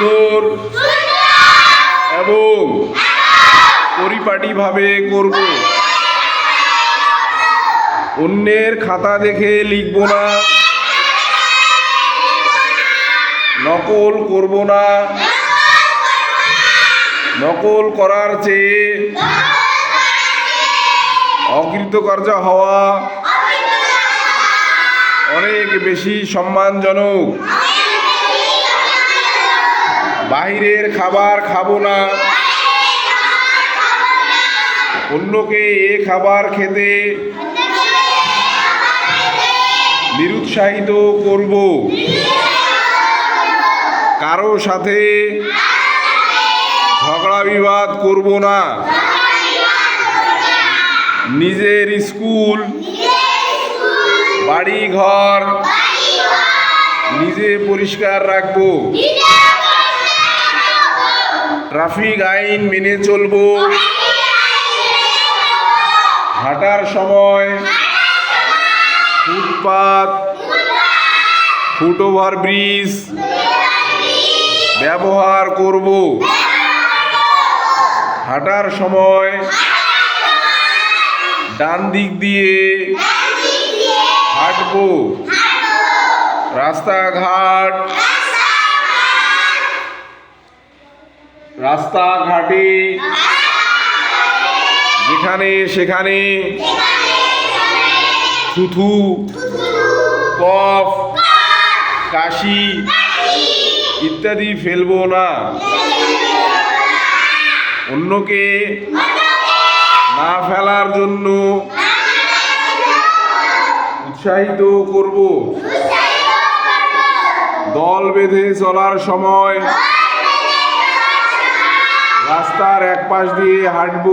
সুন্দর এবং পরিপাটিভাবে করব। অন্যের খাতা দেখে লিখব না, নকল করব না। নকল করার চেয়ে অকৃতকার্য হওয়া অনেক বেশি সম্মানজনক। বাহিরের খাবার খাবো না, অন্যকে এ খাবার খেতে নিরুৎসাহিত করব। কারো সাথে ঝগড়া বিবাদ করব না। নিজের স্কুল বাড়ি ঘর নিজে পরিষ্কার রাখব। ট্রাফিক আইন মেনে চলব। হাঁটার সময় ফুটপাত, ফুটওভার ব্রিজ ব্যবহার করব। হাঁটার সময় ডান দিক দিয়ে হাঁটব। রাস্তাঘাটে যেখানে সেখানে থুথু, কফ, কাশি ইত্যাদি ফেলবো না। অন্যকে না ফেলার জন্য উৎসাহিত করব। দল বেঁধে চলার সময় রাস্তার এক পাশ দিয়ে হাঁটব।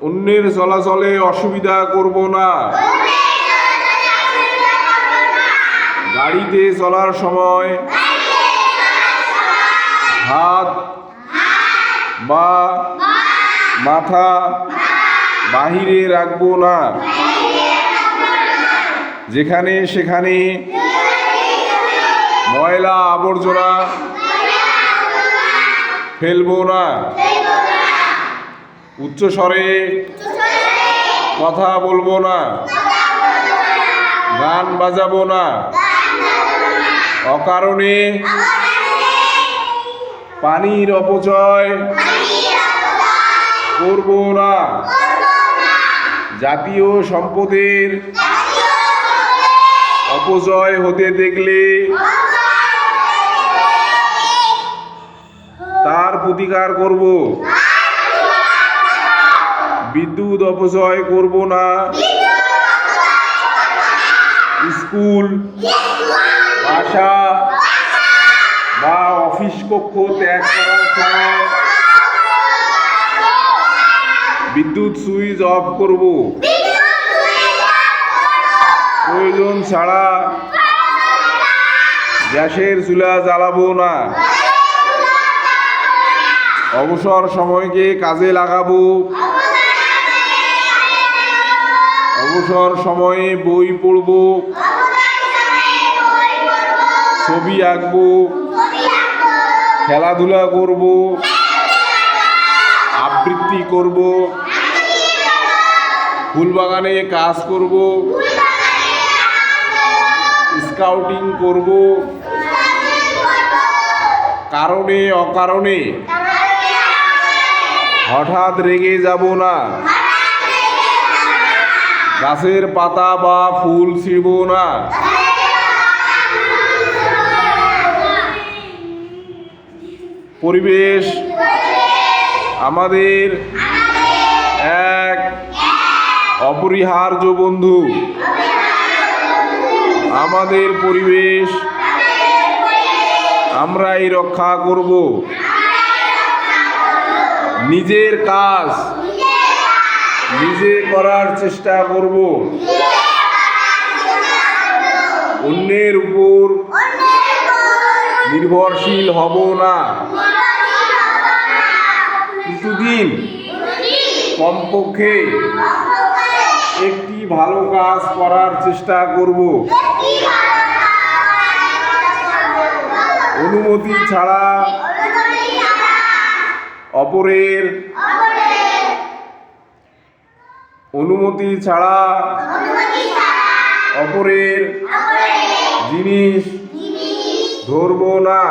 অন্যের চলাচলে অসুবিধা করব না। গাড়িতে চলার সময় হাত বা মাথা বাহিরে রাখব না। যেখানে সেখানে ময়লা আবর্জনা ফেলব না। উচ্চস্বরে কথা বলবো না। গান বাজাবো না। অকারণে পানির অপচয় করব না। জাতীয় সম্পদের অপচয় হতে দেখলে তার প্রতিকার করব। বিদ্যুৎ অপচয় করব না। স্কুল, বাসা বা অফিস কক্ষ ত্যাগ করার সময় বিদ্যুৎ সুইচ অফ করব। প্রয়োজন ছাড়া গ্যাসের চুলা জ্বালাবো না। অবসর সময়কে কাজে লাগাবো। অবসর সময়ে বই পড়ব, ছবি আঁকব, খেলাধুলা করব, আবৃত্তি করব, ফুল বাগানে কাজ করব, স্কাউটিং করব। কারণে অকারণে হঠাৎ রেগে যাব না। গাছের পাতা বা ফুল ছিঁড়ব না। পরিবেশ আমাদের এক অপরিহার্য বন্ধু। আমাদের পরিবেশ আমরাই রক্ষা করব। নিজের কাজ নিজে করার চেষ্টা করব। অন্যের উপর নির্ভরশীল হব না। প্রতিদিন কমপক্ষে একটি ভালো কাজ করার চেষ্টা করব। অনুমতি ছাড়া অপরের অনুমতি ছাড়া অপরের জিনিস ধরবো না।